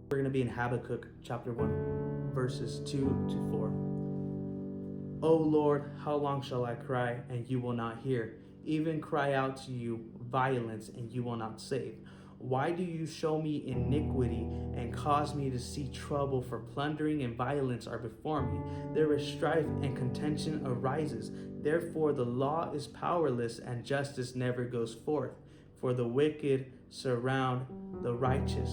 We're going to be in Habakkuk chapter 1, verses 2 to 4. O Lord, how long shall I cry, and you will not hear? Even cry out to you violence, and you will not save. Why do you show me iniquity and cause me to see trouble? For plundering and violence are before me. There is strife and contention arises. Therefore the law is powerless, and justice never goes forth. For the wicked surround the righteous.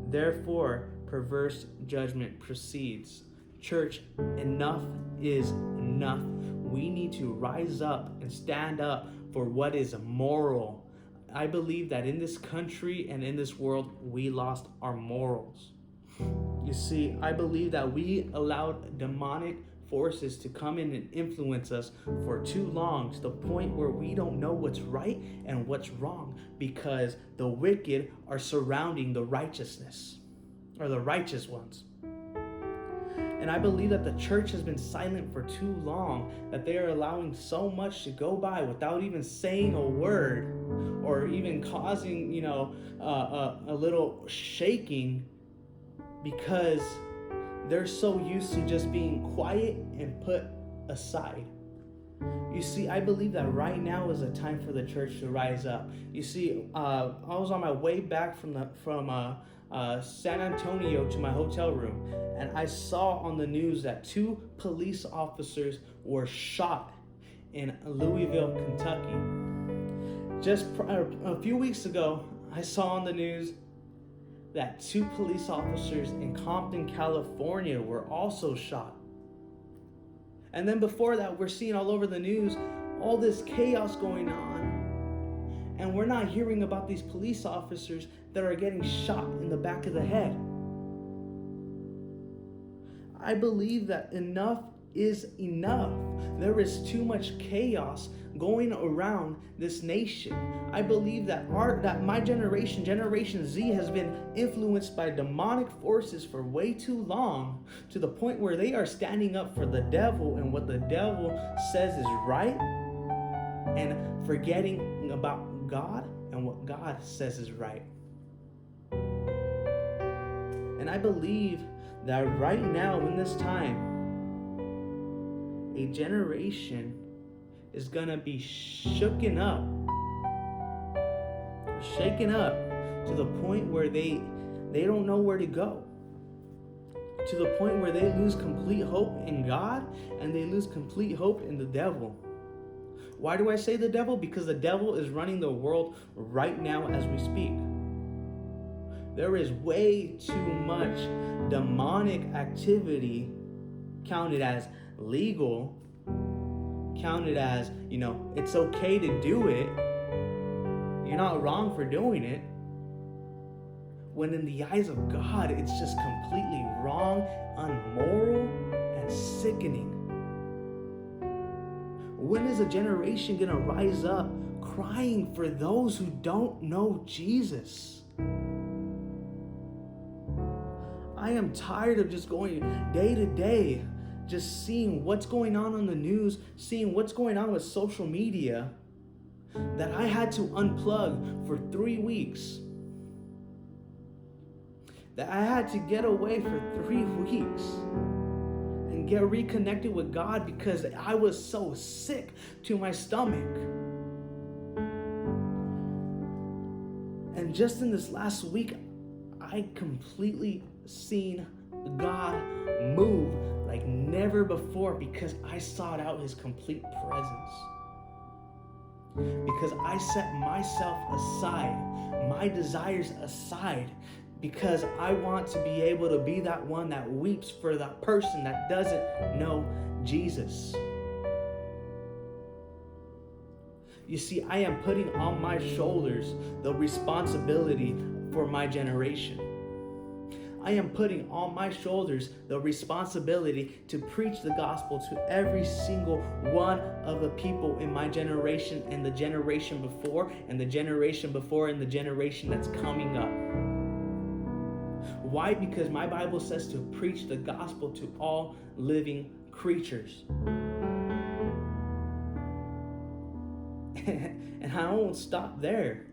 Therefore perverse judgment proceeds. Church, enough is enough. We need to rise up and stand up for what is moral. I believe that in this country and in this world, we lost our morals. You see, I believe that we allowed demonic forces to come in and influence us for too long, to the point where we don't know what's right and what's wrong, because the wicked are surrounding the righteousness, or the righteous ones. And I believe that the church has been silent for too long, that they are allowing so much to go by without even saying a word, or even causing, a little shaking, because they're so used to just being quiet and put aside. You see, I believe that right now is a time for the church to rise up. You see, I was on my way back from San Antonio to my hotel room, and I saw on the news that 2 police officers were shot in Louisville, Kentucky. Just a few weeks ago, I saw on the news that 2 police officers in Compton, California were also shot. And then before that, we're seeing all over the news all this chaos going on, and we're not hearing about these police officers that are getting shot in the back of the head. I believe that enough is enough. There is too much chaos going around this nation. I believe that my generation, Generation Z, has been influenced by demonic forces for way too long, to the point where they are standing up for the devil and what the devil says is right, and forgetting about God and what God says is right. And I believe that right now in this time, a generation is gonna be shaken up to the point where they don't know where to go, to the point where they lose complete hope in God and they lose complete hope in the devil. Why do I say the devil? Because the devil is running the world right now as we speak. There is way too much demonic activity counted as legal, counted as, it's okay to do it. You're not wrong for doing it. When in the eyes of God, it's just completely wrong, unmoral, and sickening. When is a generation gonna rise up crying for those who don't know Jesus? I am tired of just going day to day, just seeing what's going on the news, seeing what's going on with social media, that I had to unplug for 3 weeks. That I had to get away for 3 weeks and get reconnected with God, because I was so sick to my stomach. And just in this last week, I completely seen God move like never before, because I sought out His complete presence. Because I set myself aside, my desires aside, because I want to be able to be that one that weeps for that person that doesn't know Jesus. You see, I am putting on my shoulders the responsibility for my generation. I am putting on my shoulders the responsibility to preach the gospel to every single one of the people in my generation, and the generation before, and the generation before, and the generation that's coming up. Why? Because my Bible says to preach the gospel to all living creatures. And I won't stop there.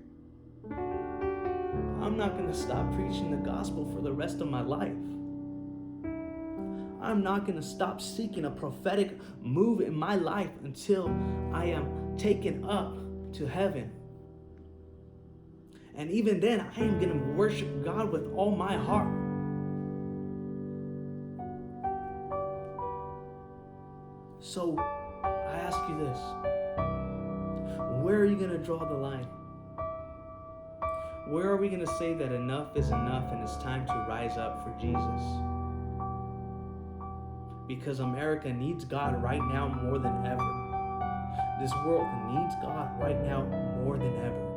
I'm not going to stop preaching the gospel for the rest of my life. I'm not going to stop seeking a prophetic move in my life until I am taken up to heaven. And even then, I am going to worship God with all my heart. So I ask you this. Where are you going to draw the line? Where are we going to say that enough is enough and it's time to rise up for Jesus? Because America needs God right now more than ever. This world needs God right now more than ever.